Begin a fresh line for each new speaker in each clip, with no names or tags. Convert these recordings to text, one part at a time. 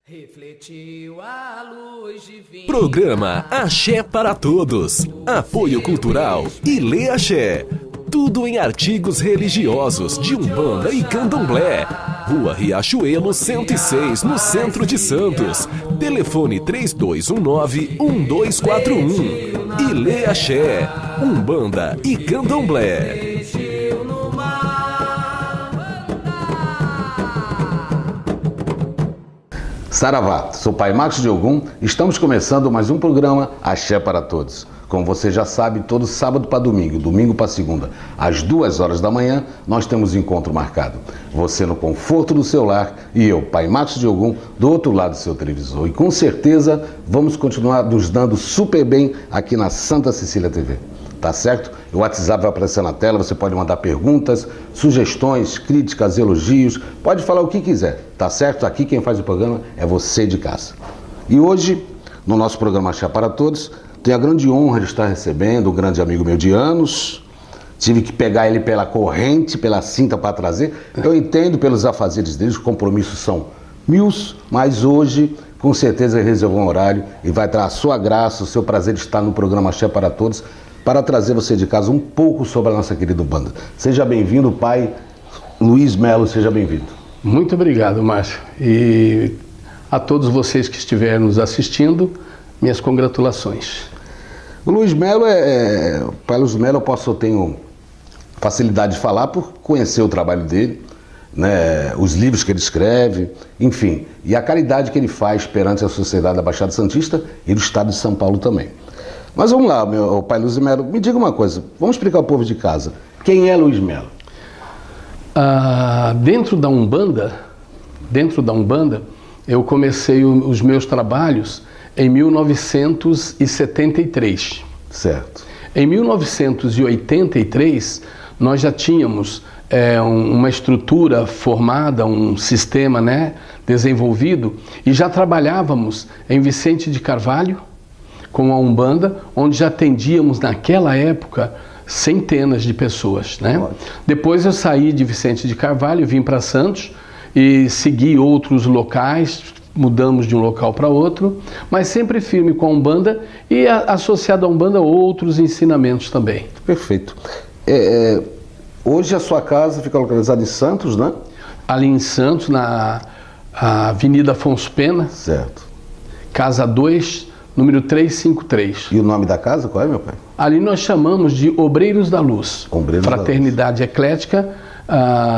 Refletiu a luz divina.
Programa Axé para Todos. Apoio Cultural e Lê Axé. Tudo em artigos religiosos de Umbanda e Candomblé. Rua Riachuelo 106, no centro de Santos. Telefone 3219-1241. E Lê Axé, Umbanda e Candomblé.
Saravá, sou Pai Marcos de Ogum, estamos começando mais um programa Axé para Todos. Como você já sabe, todo sábado para domingo, domingo para segunda, às 2 horas da manhã, nós temos encontro marcado. Você no conforto do seu lar e eu, Pai Marcos de Ogum, do outro lado do seu televisor. E com certeza vamos continuar nos dando super bem aqui na Santa Cecília TV. Tá certo? O WhatsApp vai aparecer na tela, você pode mandar perguntas, sugestões, críticas, elogios, pode falar o que quiser, tá certo? Aqui quem faz o programa é você de casa. E hoje, no nosso programa Axé para Todos, tenho a grande honra de estar recebendo um grande amigo meu de anos. Tive que pegar ele pela corrente, pela cinta para trazer. Eu entendo pelos afazeres dele, os compromissos são mil, mas hoje, com certeza, ele reservou um horário e vai trazer a sua graça, o seu prazer de estar no programa Axé para Todos, para trazer você de casa um pouco sobre a nossa querida banda. Seja bem-vindo, pai Luiz Melo, seja bem-vindo.
Muito obrigado, Márcio. E a todos vocês que estiverem nos assistindo, minhas congratulações.
O Luiz Melo pai Luiz Melo, eu tenho facilidade de falar por conhecer o trabalho dele, né, os livros que ele escreve, enfim, e a caridade que ele faz perante a sociedade da Baixada Santista e do estado de São Paulo também. Mas vamos lá, meu pai Luiz Melo, me diga uma coisa, vamos explicar ao povo de casa, quem é Luiz Melo?
Dentro da Umbanda, eu comecei os meus trabalhos em 1973.
Certo.
Em 1983, nós já tínhamos uma estrutura formada, um sistema, né, desenvolvido, e já trabalhávamos em Vicente de Carvalho, com a Umbanda, onde já atendíamos naquela época centenas de pessoas, né? Depois eu saí de Vicente de Carvalho, vim para Santos e segui outros locais, mudamos de um local para outro, mas sempre firme com a Umbanda e associado à Umbanda outros ensinamentos também.
Perfeito. Hoje a sua casa fica localizada em Santos, né?
Ali em Santos, na Avenida Afonso Pena.
Certo.
Casa 2, número 353.
E o nome da casa qual é, meu pai?
Ali nós chamamos de Obreiros da Luz. Fraternidade Eclética,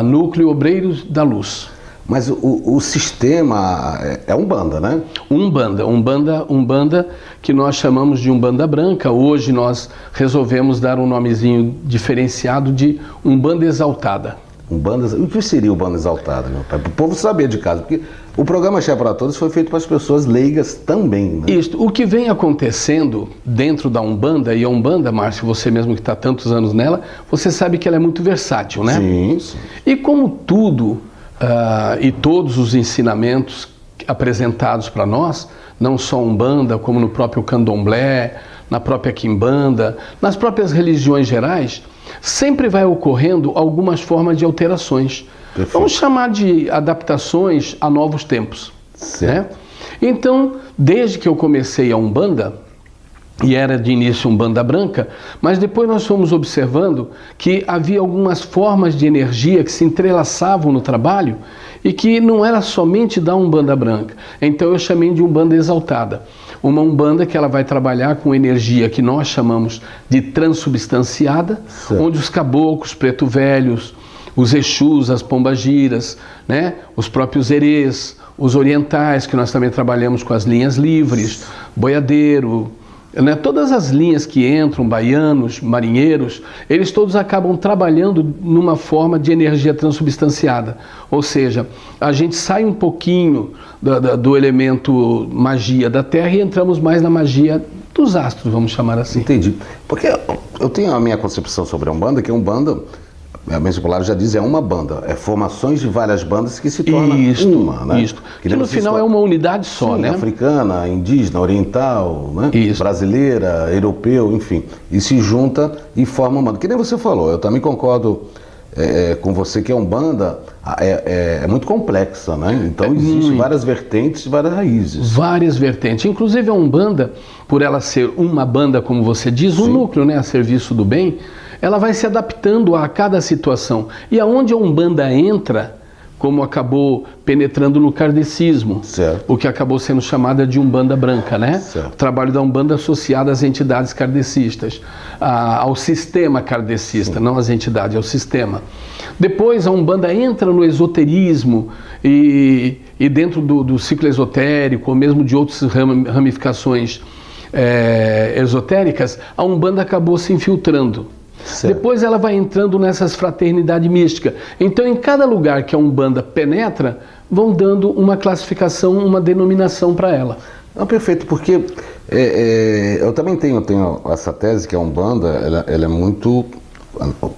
Núcleo Obreiros da Luz.
Mas o sistema é Umbanda, né?
Umbanda que nós chamamos de Umbanda Branca. Hoje nós resolvemos dar um nomezinho diferenciado de Umbanda Exaltada.
O que seria Umbanda Exaltada, meu pai? Para o povo saber de casa, porque o programa Axé para Todos foi feito para as pessoas leigas também, né?
Isso. O que vem acontecendo dentro da Umbanda, e a Umbanda, Márcio, você mesmo que está há tantos anos nela, você sabe que ela é muito versátil, né?
Sim.
E como tudo e todos os ensinamentos apresentados para nós, não só Umbanda, como no próprio Candomblé, na própria Quimbanda, nas próprias religiões gerais, sempre vai ocorrendo algumas formas de alterações.
Perfeito.
Vamos chamar de adaptações a novos tempos. Né? Então, desde que eu comecei a Umbanda, e era de início Umbanda Branca, mas depois nós fomos observando que havia algumas formas de energia que se entrelaçavam no trabalho e que não era somente da Umbanda Branca. Então eu chamei de Umbanda Exaltada. Uma Umbanda que ela vai trabalhar com energia que nós chamamos de transubstanciada, certo, onde os caboclos, preto velhos, os Exus, as pombagiras, né, os próprios erês, os orientais, que nós também trabalhamos com as linhas livres, boiadeiro, né, todas as linhas que entram, baianos, marinheiros, eles todos acabam trabalhando numa forma de energia transubstanciada. Ou seja, a gente sai um pouquinho do elemento magia da Terra e entramos mais na magia dos astros, vamos chamar assim.
Entendi. Porque eu tenho a minha concepção sobre a Umbanda, que a Umbanda, a Mestre Polar já diz, é uma banda, é formações de várias bandas que se tornam uma, né?
Isso, que no final é uma unidade só,
sim,
né?
Africana, indígena, oriental, né? Brasileira, europeu, enfim, e se junta e forma uma banda. Que nem você falou, eu também concordo com você que a Umbanda é muito complexa, né? Então existem várias vertentes e várias raízes.
Várias vertentes. Inclusive a Umbanda, por ela ser uma banda, como você diz, um núcleo, né, a serviço do bem, ela vai se adaptando a cada situação. E aonde a Umbanda entra, como acabou penetrando no kardecismo, o que acabou sendo chamada de Umbanda branca, né? O trabalho da Umbanda associado às entidades kardecistas, ao sistema kardecista, não às entidades, ao sistema. Depois a Umbanda entra no esoterismo e dentro do ciclo esotérico, ou mesmo de outras ramificações esotéricas, a Umbanda acabou se infiltrando. Depois ela vai entrando nessas fraternidades místicas. Então, em cada lugar que a Umbanda penetra, vão dando uma classificação, uma denominação para ela.
Não, perfeito, porque eu também tenho essa tese que a Umbanda, ela é muito,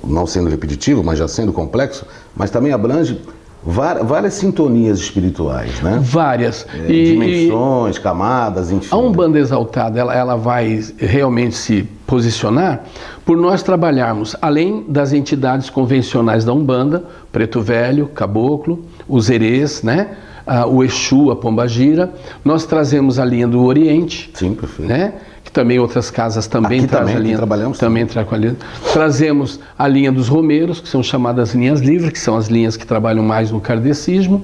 não sendo repetitivo, mas já sendo complexo, mas também abrange várias sintonias espirituais, né?
Várias.
Dimensões, camadas, enfim.
A Umbanda exaltada, ela vai realmente se posicionar por nós trabalharmos, além das entidades convencionais da Umbanda, Preto Velho, Caboclo, os Erês, né? O Exu, a Pombagira, nós trazemos a linha do Oriente.
Sim, perfeito.
Né? Que também outras casas também trazem a linha.
Trabalhamos
também com a linha. Trazemos a linha dos Romeiros, que são chamadas linhas livres, que são as linhas que trabalham mais no kardecismo,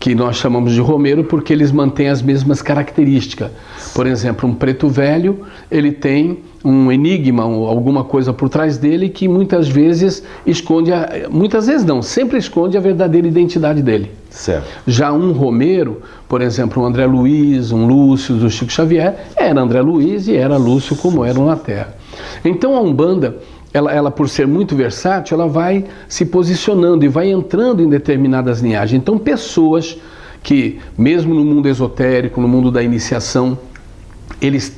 que nós chamamos de Romeiro porque eles mantêm as mesmas características. Por exemplo, um Preto Velho, ele tem um enigma, alguma coisa por trás dele que muitas vezes esconde, muitas vezes não, sempre esconde a verdadeira identidade dele.
Certo.
Já um Romeiro, por exemplo, um André Luiz, um Lúcio, do Chico Xavier, era André Luiz e era Lúcio como eram na Terra. Então a Umbanda, ela por ser muito versátil, ela vai se posicionando e vai entrando em determinadas linhagens. Então pessoas que, mesmo no mundo esotérico, no mundo da iniciação, eles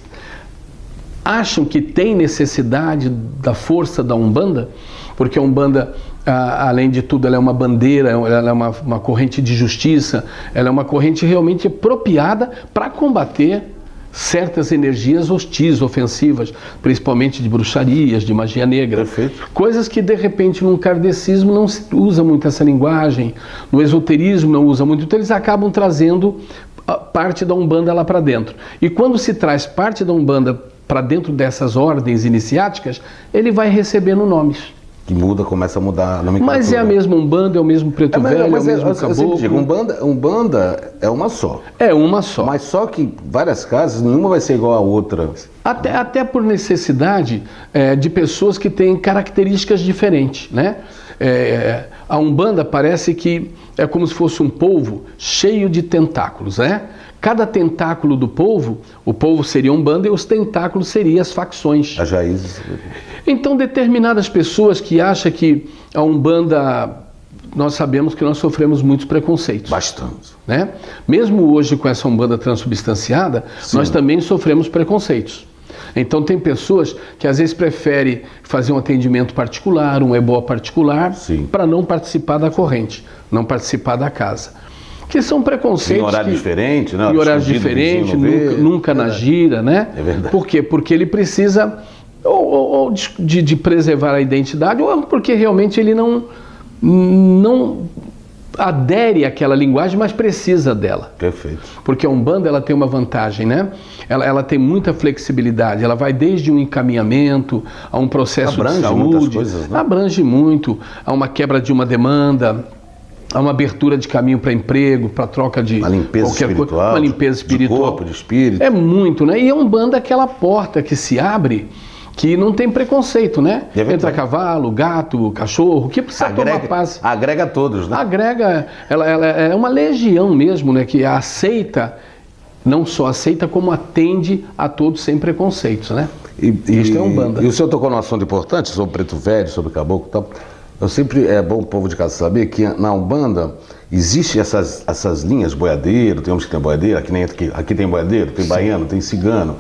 acham que tem necessidade da força da Umbanda, porque a Umbanda, além de tudo, ela é uma bandeira, ela é uma corrente de justiça, ela é uma corrente realmente apropriada para combater certas energias hostis, ofensivas, principalmente de bruxarias, de magia negra.
Perfeito.
Coisas que de repente no kardecismo não se usa muito essa linguagem, no esoterismo não usa muito, então eles acabam trazendo parte da Umbanda lá para dentro. E quando se traz parte da Umbanda para dentro dessas ordens iniciáticas, ele vai recebendo nomes.
Que muda, começa a mudar a nomenclatura.
Mas é a mesma Umbanda, é o mesmo Preto Velho, é o mesmo Caboclo.
Digo, Umbanda é uma só.
É uma só.
Mas só que várias casas, nenhuma vai ser igual à outra.
Até por necessidade de pessoas que têm características diferentes, né? A Umbanda parece que é como se fosse um polvo cheio de tentáculos, né? Cada tentáculo do polvo, o polvo seria Umbanda e os tentáculos seriam as facções.
As raízes.
Então, determinadas pessoas que acham que a Umbanda, nós sabemos que nós sofremos muitos preconceitos.
Bastante.
Né? Mesmo hoje com essa Umbanda transubstanciada, nós também sofremos preconceitos. Então tem pessoas que às vezes preferem fazer um atendimento particular, um ebó particular, para não participar da corrente, não participar da casa. Que são preconceitos.
Em horário diferente, né?
Em horário diferente, nunca na gira, né?
É verdade.
Por quê? Porque ele precisa ou de preservar a identidade, ou porque realmente ele não adere àquela linguagem, mas precisa dela.
Perfeito.
Porque a Umbanda, ela tem uma vantagem, né? Ela tem muita flexibilidade, ela vai desde um encaminhamento a um processo de saúde,
muitas coisas, né?
Abrange muito, a uma quebra de uma demanda, a uma abertura de caminho para emprego, para troca de
uma limpeza
qualquer
espiritual,
coisa, uma limpeza espiritual,
de corpo, de espírito.
É muito, né? E a Umbanda é aquela porta que se abre, que não tem preconceito, né? Entra cavalo, gato, cachorro, que precisa tomar passe.
Agrega todos, né?
Agrega, ela é uma legião mesmo, né? Que aceita, não só aceita, como atende a todos sem preconceitos, né? Isto é Umbanda.
E o senhor tocou num assunto importante sobre Preto Velho, sobre Caboclo e tal. Eu sempre, é bom o povo de casa saber que na Umbanda existem essas linhas, boiadeiro, tem uns que tem boiadeiro, aqui tem boiadeiro, tem baiano, tem cigano,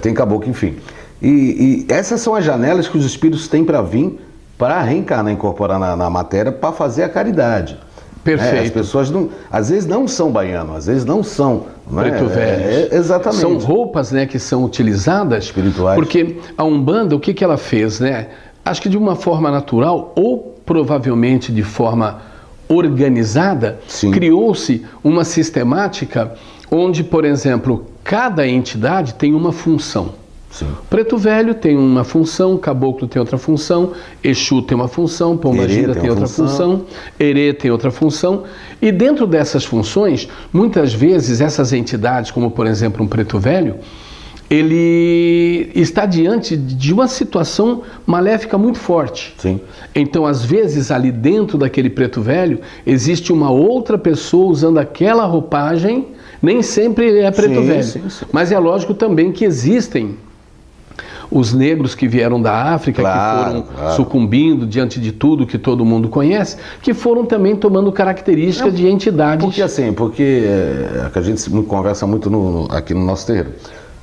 tem caboclo, enfim. E essas são as janelas que os espíritos têm para vir, para reencarnar, incorporar na matéria, para fazer a caridade.
Perfeito.
As pessoas, às vezes, não são baianos, às vezes não são.
Preto Velho.
Exatamente.
São roupas, né, que são utilizadas.
Espirituais.
Porque a Umbanda, o que ela fez, né? Acho que de uma forma natural, ou provavelmente de forma organizada,
Sim.
criou-se uma sistemática onde, por exemplo, cada entidade tem uma função.
Sim.
Preto Velho tem uma função, Caboclo tem outra função, Exu tem uma função, Pombagira tem outra função, Herê tem outra função. E dentro dessas funções, muitas vezes essas entidades, como por exemplo um Preto Velho, ele está diante de uma situação maléfica muito forte.
Sim.
Então, às vezes, ali dentro daquele Preto Velho, existe uma outra pessoa usando aquela roupagem, nem sempre é Preto Velho.
Sim, sim.
Mas é lógico também que existem os negros que vieram da África,
Claro,
que foram sucumbindo diante de tudo que todo mundo conhece, que foram também tomando características de entidades.
Porque assim, a gente conversa muito aqui no nosso terreiro.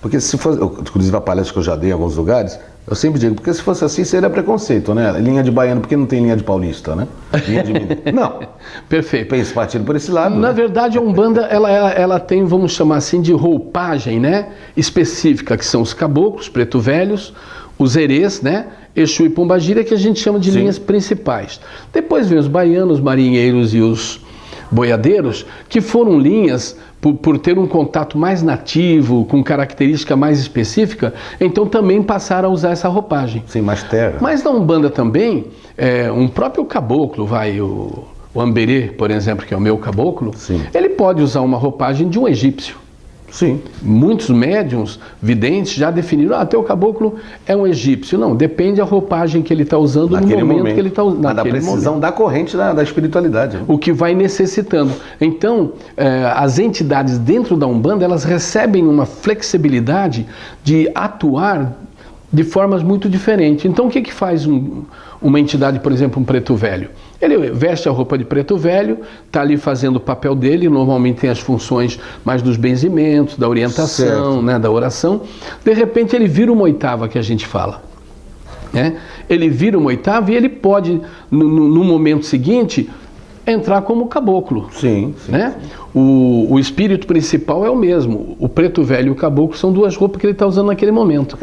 Porque se fosse, inclusive a palestra que eu já dei em alguns lugares, eu sempre digo, porque se fosse assim seria preconceito, né? Linha de baiano, porque não tem linha de paulista, né? Linha de mineiro. Não.
Perfeito.
Pensa partindo por esse lado.
Na
né?
verdade, a Umbanda, ela tem, vamos chamar assim, de roupagem, né? Específica, que são os caboclos, preto velhos, os herês, né? Exu e Pombagira, que a gente chama de
Sim.
linhas principais. Depois vem os baianos, marinheiros e os boiadeiros, que foram linhas por ter um contato mais nativo, com característica mais específica, então também passaram a usar essa roupagem.
Sim, mais terra.
Mas na Umbanda também, um próprio caboclo, o Amberê, por exemplo, que é o meu caboclo,
Sim.
ele pode usar uma roupagem de um egípcio.
Sim.
Muitos médiuns, videntes, já definiram, teu caboclo é um egípcio. Não, depende da roupagem que ele está usando
Naquele
no momento que ele está usando.
Mas da precisão da corrente da espiritualidade. Né?
O que vai necessitando. Então, as entidades dentro da Umbanda, elas recebem uma flexibilidade de atuar de formas muito diferentes. Então, o que faz uma entidade, por exemplo, um preto velho? Ele veste a roupa de preto velho, está ali fazendo o papel dele, normalmente tem as funções mais dos benzimentos, da orientação, né, da oração. De repente ele vira uma oitava, que a gente fala. Né? Ele vira uma oitava e ele pode, no momento seguinte, entrar como caboclo.
Sim, sim.
Né? O espírito principal é o mesmo. O preto velho e o caboclo são duas roupas que ele está usando naquele momento.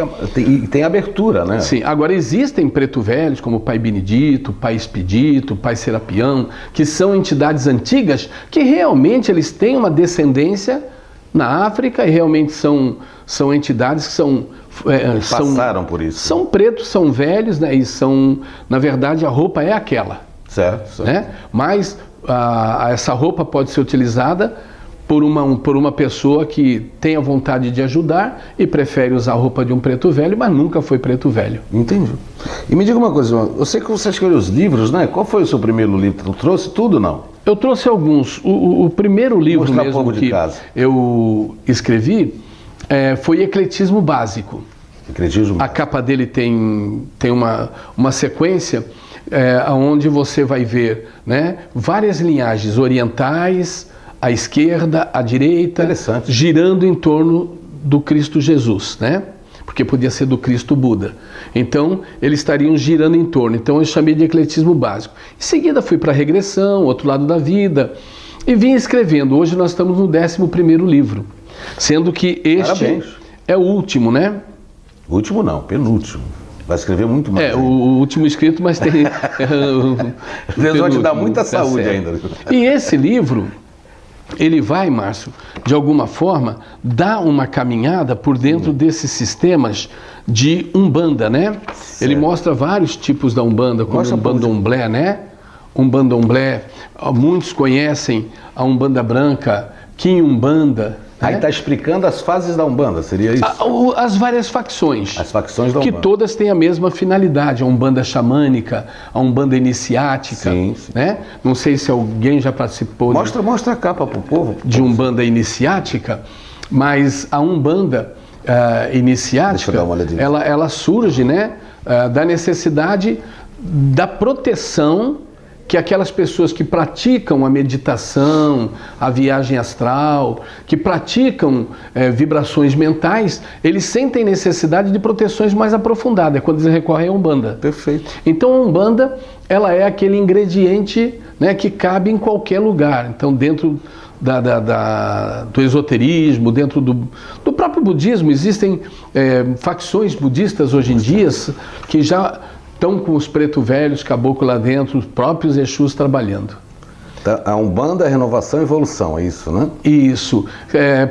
Tem abertura, né?
Sim. Agora existem preto velhos como o Pai Benedito, Pai Expedito, Pai Serapião, que são entidades antigas que realmente eles têm uma descendência na África e realmente são entidades que
passaram por isso.
São pretos, são velhos, né? E na verdade a roupa é aquela.
Certo.
Né? Mas essa roupa pode ser utilizada por uma pessoa que tem a vontade de ajudar e prefere usar a roupa de um preto velho, mas nunca foi preto velho.
Entendi. E me diga uma coisa, eu sei que você escolheu os livros, né? Qual foi o seu primeiro livro? Tu trouxe tudo, não?
Eu trouxe alguns. O primeiro livro mesmo que eu escrevi foi Ecletismo Básico.
Ecletismo.
A capa dele tem uma sequência onde você vai ver, né, várias linhagens orientais, à esquerda, à direita, girando em torno do Cristo Jesus, né? Porque podia ser do Cristo Buda. Então, eles estariam girando em torno. Então, eu chamei de ecletismo básico. Em seguida, fui para a regressão, outro lado da vida, e vim escrevendo. Hoje nós estamos no 11º livro, sendo que este é o último, né?
Último não, penúltimo. Vai escrever muito mais.
O último escrito, mas tem...
Deus vai te dar muita saúde ainda.
E esse livro, ele vai, Márcio, de alguma forma, dar uma caminhada por dentro desses sistemas de Umbanda, né? Certo. Ele mostra vários tipos da Umbanda, como o Umbandomblé, né? Umbandomblé, muitos conhecem a Umbanda Branca, Quiumbanda.
Aí está explicando as fases da Umbanda, seria isso?
As várias facções.
As facções da Umbanda.
Que todas têm a mesma finalidade. A Umbanda xamânica, a Umbanda iniciática.
Sim, sim.
Né? Não sei se alguém já participou...
Mostra a capa para o povo.
De Umbanda iniciática, mas a Umbanda iniciática, ela surge, né, da necessidade da proteção que aquelas pessoas que praticam a meditação, a viagem astral, que praticam vibrações mentais, eles sentem necessidade de proteções mais aprofundadas, é quando eles recorrem à Umbanda.
Perfeito.
Então a Umbanda, ela é aquele ingrediente, né, que cabe em qualquer lugar. Então dentro do esoterismo, dentro do próprio budismo, existem facções budistas hoje em dia que já estão com os preto velhos, caboclo lá dentro, os próprios Exus trabalhando.
A Umbanda é renovação e evolução, é isso, né?
Isso.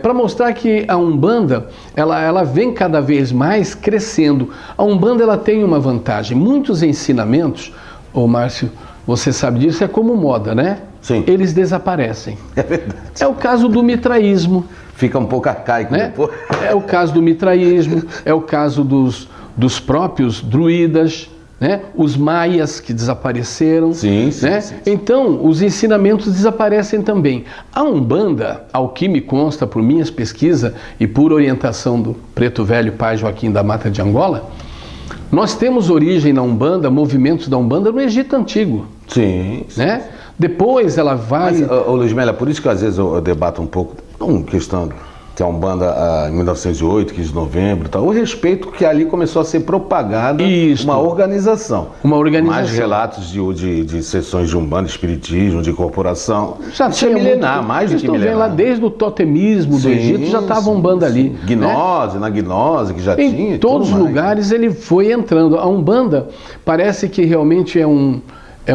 Para mostrar que a Umbanda, ela vem cada vez mais crescendo. A Umbanda, ela tem uma vantagem. Muitos ensinamentos, ô Márcio, você sabe disso, é como moda, né?
Sim.
Eles desaparecem.
É verdade.
É o caso do mitraísmo.
Fica um pouco arcaico, né? Depois.
É o caso do mitraísmo, é o caso dos próprios druidas, né? Os maias que desapareceram.
Sim,
né?
sim.
Então, os ensinamentos desaparecem também. A Umbanda, ao que me consta por minhas pesquisas e por orientação do preto velho pai Joaquim da Mata de Angola, nós temos origem na Umbanda, movimentos da Umbanda no Egito Antigo.
Sim.
Né? Depois ela vai...
Mas, Luiz Melo, por isso que às vezes eu debato um pouco, não questão que a Umbanda em 1908, 15 de novembro e tal, o respeito que ali começou a ser propagada uma organização.
Uma organização.
Mais relatos de sessões de Umbanda, espiritismo, de corporação.
Já tinha milenar, mais do que milenar. Vem lá desde o totemismo do Egito, já estava Umbanda ali.
Gnose, né? Na Gnose, que já tinha.
Em todos os lugares ele foi entrando. A Umbanda parece que realmente é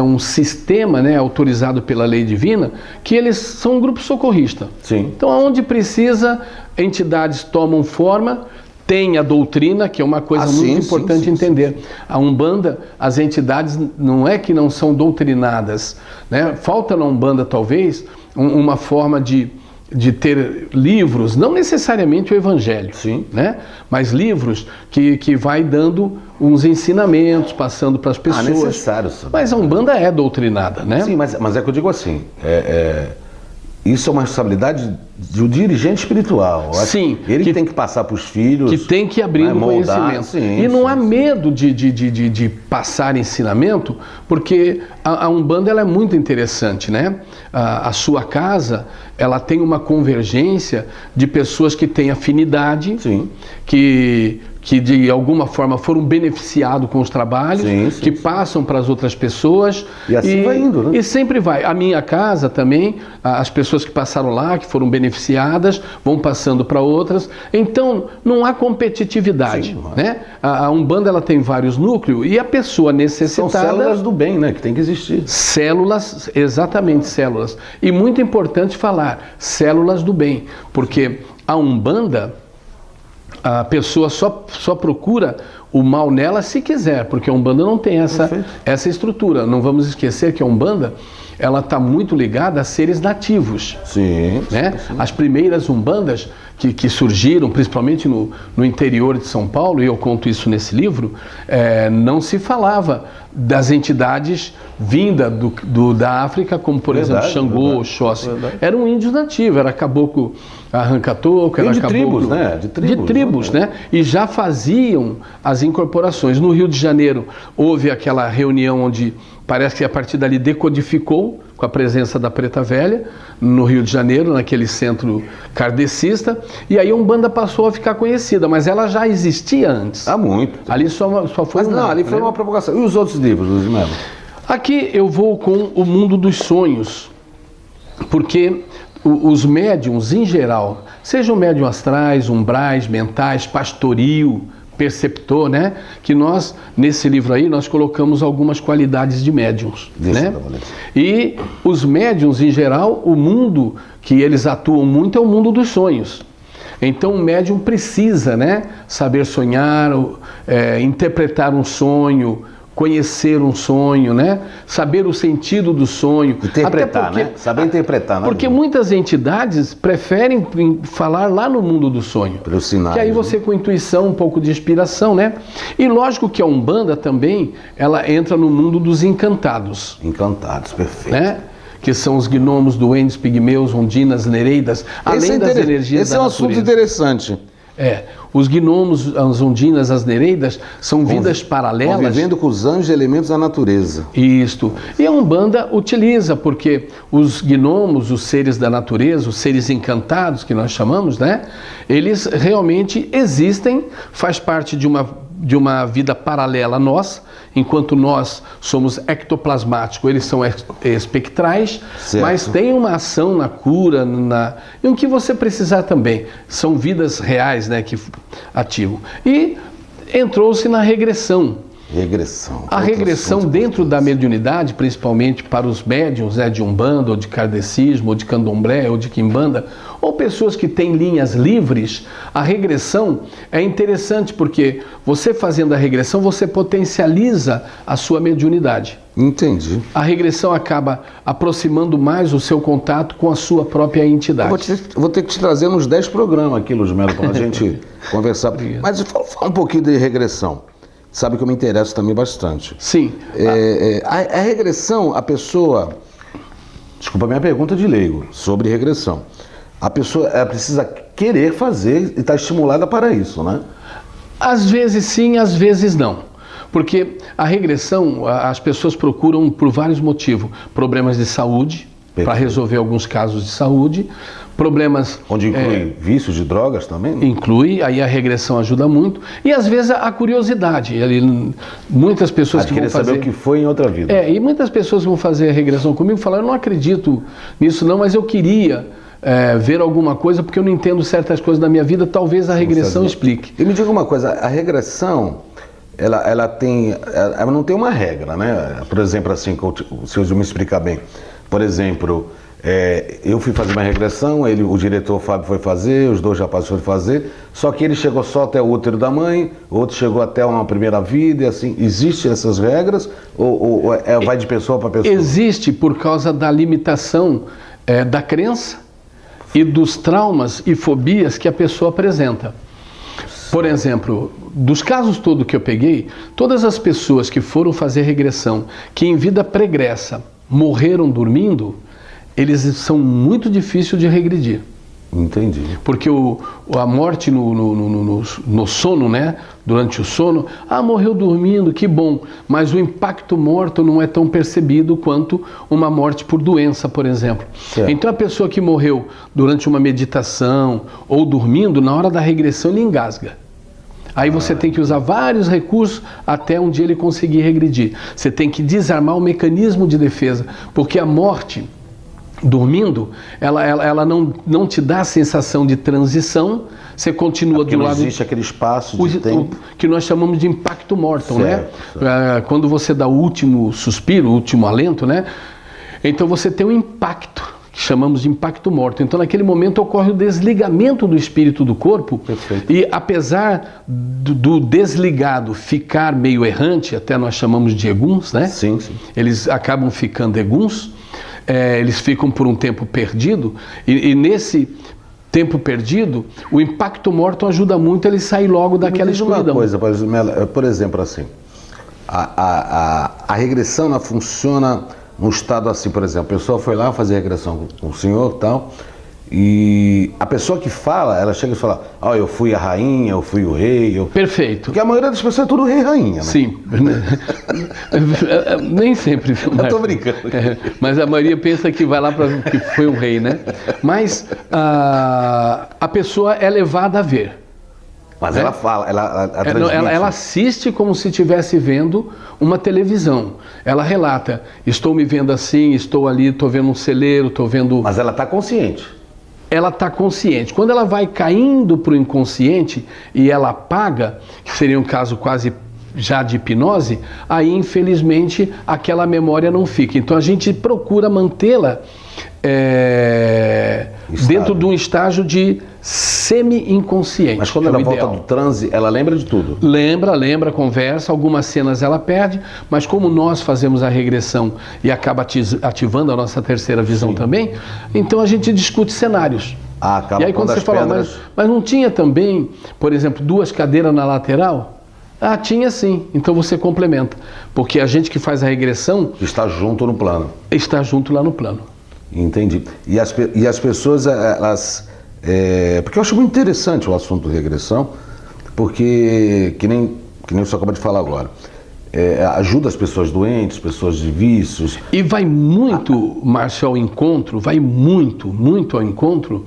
um sistema, né, autorizado pela lei divina, que eles são um grupo socorrista.
Sim.
Então, aonde precisa, entidades tomam forma, tem a doutrina, que é uma coisa muito importante entender. A Umbanda, as entidades não é que não são doutrinadas, né? Falta na Umbanda, talvez, uma forma de ter livros, não necessariamente o Evangelho, né? Mas livros que vai dando uns ensinamentos, passando para as pessoas.
Necessário.
Mas a Umbanda é doutrinada, né?
Sim, mas é que eu digo assim, isso é uma responsabilidade do dirigente espiritual.
Sim.
Ele que tem que passar para os filhos.
Que tem que abrir o conhecimento.
Sim,
e não há medo de passar ensinamento, porque a Umbanda ela é muito interessante, né? A sua casa, ela tem uma convergência de pessoas que têm afinidade, que de alguma forma foram beneficiados com os trabalhos, que passam para as outras pessoas.
E assim vai indo, né?
E sempre vai. A minha casa também, as pessoas que passaram lá, que foram beneficiadas, vão passando para outras. Então, não há competitividade, né? A Umbanda, ela tem vários núcleos e a pessoa necessitada...
São células do bem, né? Que tem que existir.
Células, exatamente, células. E muito importante falar, células do bem, porque a Umbanda... A pessoa só procura o mal nela se quiser, porque a Umbanda não tem essa estrutura. Não vamos esquecer que a Umbanda, ela está muito ligada a seres nativos. Né? As primeiras Umbandas que surgiram, principalmente no interior de São Paulo, e eu conto isso nesse livro, não se falava das entidades vindas da África, como por exemplo Xangô, Oxóssi. Eram índios nativos, era caboclo arranca-toco, era caboclo...
tribos, né?
De tribos, né? E já faziam as incorporações. No Rio de Janeiro houve aquela reunião onde parece que a partir dali decodificou com a presença da Preta Velha, no Rio de Janeiro, naquele centro kardecista, e aí a Umbanda passou a ficar conhecida, mas ela já existia antes.
Há muito.
Ali só foi
ali foi uma provocação. E os outros livros, Luiz Melo?
Aqui eu vou com o mundo dos sonhos, porque os médiums em geral, sejam médiums astrais, umbrais, mentais, pastoril, perceptor, né? Que nós, nesse livro aí, nós colocamos algumas qualidades de médiums, né? E os médiums, em geral, o mundo que eles atuam muito é o mundo dos sonhos. Então o médium precisa, né, saber sonhar, interpretar um sonho, conhecer um sonho, né? Saber o sentido do sonho.
Interpretar, né? Saber interpretar, né?
Porque muitas entidades preferem falar lá no mundo do sonho.
Pelos sinais.
Que aí você, com intuição, um pouco de inspiração, né? E lógico que a Umbanda também, ela entra no mundo dos encantados.
Encantados, perfeito.
Né? Que são os gnomos, duendes, pigmeus, ondinas, nereidas, além das energias da natureza. Esse é um assunto
interessante.
Os gnomos, as ondinas, as nereidas são vidas paralelas.
Convivendo com os anjos e elementos da natureza.
Isto. E a Umbanda utiliza, porque os gnomos, os seres da natureza, os seres encantados, que nós chamamos, né? Eles realmente existem, faz parte de uma vida paralela a nós, enquanto nós somos ectoplasmáticos, eles são espectrais, mas tem uma ação na cura, e o que você precisar também. São vidas reais, né, que ativam. E entrou-se na regressão.
Regressão.
A regressão dentro da mediunidade, principalmente para os médiuns de Umbanda, ou de Kardecismo, ou de Candomblé, ou de Quimbanda, ou pessoas que têm linhas livres, a regressão é interessante porque você fazendo a regressão, você potencializa a sua mediunidade.
Entendi.
A regressão acaba aproximando mais o seu contato com a sua própria entidade.
Vou ter que te trazer uns 10 programas aqui, Luz Melo, para a gente conversar. Mas fala um pouquinho de regressão. Sabe que eu me interesso também bastante.
Sim.
A regressão, a pessoa... Desculpa a minha pergunta de leigo sobre regressão. A pessoa ela precisa querer fazer e está estimulada para isso, né?
Às vezes sim, às vezes não. Porque a regressão, as pessoas procuram por vários motivos. Problemas de saúde, para resolver alguns casos de saúde. Problemas...
Onde inclui vícios de drogas também? Né?
Inclui, aí a regressão ajuda muito. E às vezes a curiosidade. Muitas pessoas que vão fazer...
saber o que foi em outra vida.
E muitas pessoas que vão fazer a regressão comigo falam, eu não acredito nisso não, mas eu queria ver alguma coisa porque eu não entendo certas coisas da minha vida, talvez a regressão explique.
E me diga uma coisa, a regressão, ela não tem uma regra, né? Por exemplo, assim, se eu me explicar bem, por exemplo... eu fui fazer uma regressão, o diretor Fábio foi fazer, os dois rapazes foram fazer, só que ele chegou só até o útero da mãe, o outro chegou até uma primeira vida, e assim, existem essas regras ou vai de pessoa para pessoa?
Existe por causa da limitação da crença e dos traumas e fobias que a pessoa apresenta. Por exemplo, dos casos todos que eu peguei, todas as pessoas que foram fazer regressão, que em vida pregressa morreram dormindo, eles são muito difíceis de regredir.
Entendi.
Porque a morte no sono, né? Durante o sono, morreu dormindo, que bom. Mas o impacto morto não é tão percebido quanto uma morte por doença, por exemplo.
Certo.
Então a pessoa que morreu durante uma meditação ou dormindo, na hora da regressão ele engasga. Aí você tem que usar vários recursos até um dia ele conseguir regredir. Você tem que desarmar o mecanismo de defesa, porque a morte... dormindo, ela não te dá a sensação de transição, você continua do lado...
Não existe aquele espaço de tempo...
que nós chamamos de impacto mortem, né?
Certo.
Quando você dá o último suspiro, o último alento, né? Então você tem um impacto, que chamamos de impacto mortem. Então naquele momento ocorre o desligamento do espírito do corpo.
Perfeito.
E apesar do desligado ficar meio errante, até nós chamamos de eguns, né?
Sim, sim.
Eles acabam ficando eguns. Eles ficam por um tempo perdido e nesse tempo perdido, o impacto morto ajuda muito ele sair logo daquela escuridão.
Uma coisa, por exemplo, assim, a regressão ela funciona num estado assim, por exemplo, a pessoa foi lá fazer regressão com o senhor e tal, e a pessoa que fala, ela chega e fala, eu fui a rainha, eu fui o rei.
Perfeito.
Porque a maioria das pessoas é tudo rei e rainha, né?
Sim. Nem sempre.
Eu tô brincando.
Mas a maioria pensa que vai lá para que foi um rei, né? Mas a pessoa é levada a ver.
Mas ela fala,
ela assiste como se estivesse vendo uma televisão. Ela relata, estou me vendo assim, estou ali, estou vendo um celeiro, estou vendo...
Mas ela está consciente.
Ela está consciente. Quando ela vai caindo para o inconsciente e ela apaga, que seria um caso quase já de hipnose, aí infelizmente aquela memória não fica. Então a gente procura mantê-la dentro de um estágio de semi-inconsciente.
Mas quando ela volta do transe, ela lembra de tudo?
Lembra, conversa, algumas cenas ela perde, mas como nós fazemos a regressão e acaba ativando a nossa terceira visão também, então a gente discute cenários.
Acaba
e aí quando você fala, mas não tinha também, por exemplo, 2 cadeiras na lateral? Tinha sim, então você complementa, porque a gente que faz a regressão...
Está junto no plano.
Está junto lá no plano.
Entendi. E as pessoas, elas... porque eu acho muito interessante o assunto de regressão, porque, que nem o senhor acabou de falar agora, ajuda as pessoas doentes, pessoas de vícios.
E vai muito, Márcio, ao encontro, vai muito ao encontro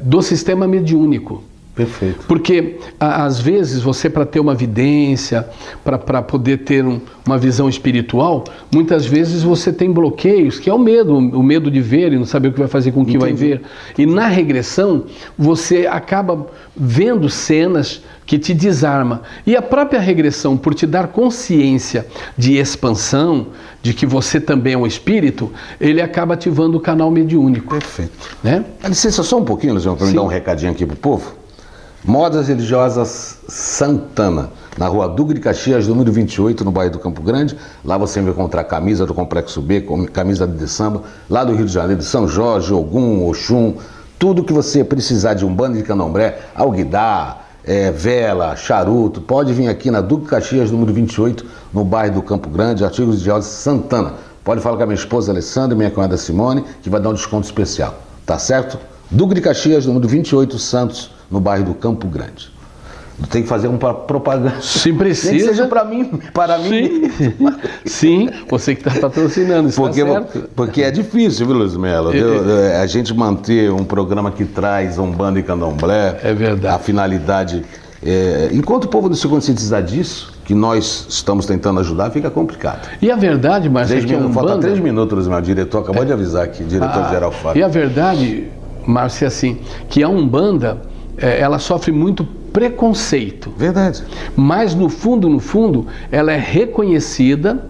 do sistema mediúnico.
Perfeito.
Porque, às vezes, você, para ter uma vidência, para poder ter uma visão espiritual, muitas vezes você tem bloqueios, que é o medo de ver e não saber o que vai fazer com o que vai ver. E na regressão, você acaba vendo cenas que te desarma. E a própria regressão, por te dar consciência de expansão, de que você também é um espírito, ele acaba ativando o canal mediúnico.
Perfeito.
Né?
Dá licença só um pouquinho, Luciano, para me dar um recadinho aqui pro povo. Modas Religiosas Santana, na rua Duque de Caxias, número 28, no bairro do Campo Grande. Lá você vai encontrar camisa do Complexo B, camisa de samba, lá do Rio de Janeiro, de São Jorge, Ogum, Oxum, tudo que você precisar de Umbanda de Candomblé, alguidar, vela, charuto, pode vir aqui na Duque de Caxias, número 28, no bairro do Campo Grande, artigos religiosos Santana. Pode falar com a minha esposa Alessandra e minha cunhada Simone, que vai dar um desconto especial, tá certo? Duque de Caxias, número 28, Santos, no bairro do Campo Grande. Tem que fazer uma propaganda.
Se precisa.
Nem que seja para mim.
Sim, você que está patrocinando, isso
porque,
tá certo.
Porque é difícil, viu, Luiz Melo? A gente manter um programa que traz Umbanda e Candomblé.
É verdade.
A finalidade... enquanto o povo não se conscientizar disso, que nós estamos tentando ajudar, fica complicado.
E a verdade, Márcio, é que a Umbanda...
Falta 3 minutos, Luiz Melo. O diretor acabou de avisar aqui, diretor-geral Fábio.
E a verdade, Márcio, é assim, que a Umbanda, ela sofre muito preconceito.
Verdade.
Mas no fundo, ela é reconhecida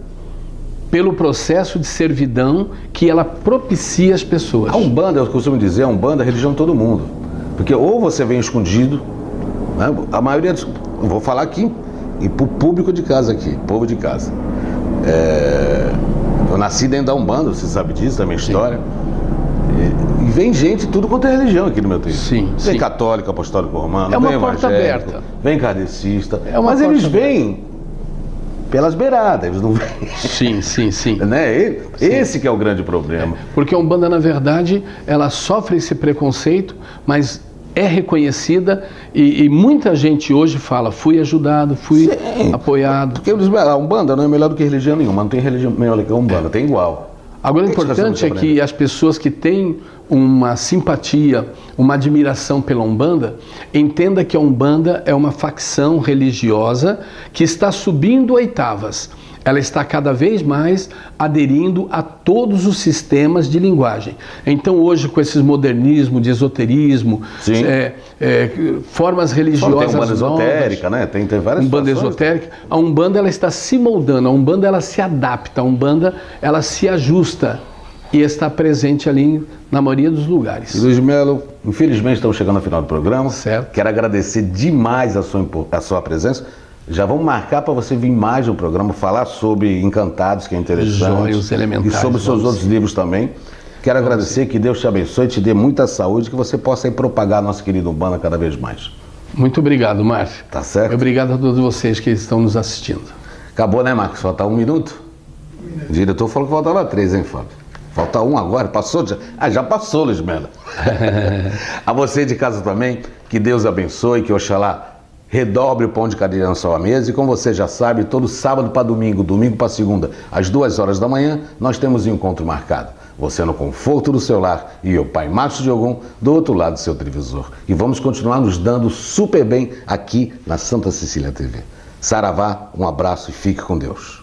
pelo processo de servidão que ela propicia às pessoas.
A Umbanda, eu costumo dizer, a Umbanda é a religião de todo mundo. Porque ou você vem escondido, né? A maioria, eu vou falar aqui, e para o público de casa aqui, povo de casa. Eu nasci dentro da Umbanda, você sabe disso, da minha história. E vem gente, tudo quanto é religião aqui no meu terreiro.
Sim,
vem católico, apostólico romano,
é uma
vem
porta
evangélico,
aberta.
Vem kardecista.
Mas
eles vêm pelas beiradas, eles não vêm.
Sim.
Né? Esse que é o grande problema.
Porque a Umbanda, na verdade, ela sofre esse preconceito, mas é reconhecida e muita gente hoje fala, fui ajudado, fui apoiado.
Porque a Umbanda não é melhor do que religião nenhuma, não tem religião melhor do que a Umbanda, tem igual.
Agora, o importante é que as pessoas que têm uma simpatia, uma admiração pela Umbanda, entendam que a Umbanda é uma facção religiosa que está subindo oitavas. Ela está cada vez mais aderindo a todos os sistemas de linguagem. Então, hoje, com esses modernismo, de esoterismo, formas religiosas
tem Umbanda
novas,
esotérica, né? Tem várias
Umbanda esotérica. A Umbanda, ela está se moldando, a Umbanda, ela se adapta, a Umbanda, ela se ajusta e está presente ali na maioria dos lugares.
E Luiz Melo, infelizmente estamos chegando ao final do programa.
Certo.
Quero agradecer demais a sua presença. Já vamos marcar para você vir mais no programa, falar sobre Encantados, que é interessante.
Joias Elementares.
E sobre os seus outros livros também. Quero agradecer, que Deus te abençoe, te dê muita saúde, que você possa aí propagar a nossa querida Umbanda cada vez mais.
Muito obrigado, Márcio.
Tá certo?
Obrigado a todos vocês que estão nos assistindo.
Acabou, né, Marcos? Falta 1 minuto? O diretor falou que faltava 3, hein, Fábio? Falta 1 agora, passou? Já passou, Luiz Melo. A você de casa também, que Deus abençoe, que Oxalá redobre o pão de cada dia na sua mesa. E como você já sabe, todo sábado para domingo, domingo para segunda, às 2 horas da manhã, nós temos um encontro marcado. Você no conforto do seu lar e eu, Pai Márcio de Ogum, do outro lado do seu televisor. E vamos continuar nos dando super bem aqui na Santa Cecília TV. Saravá, um abraço e fique com Deus.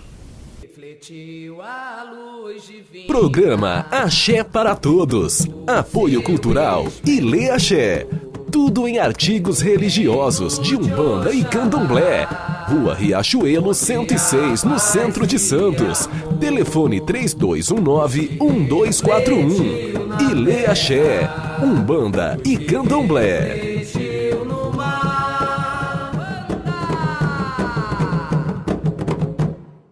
Programa Axé para Todos. Apoio Cultural e Lê Axé. Tudo em artigos religiosos de Umbanda e Candomblé. Rua Riachuelo 106, no centro de Santos. Telefone 3219-1241. E Lê Axé, Umbanda e Candomblé.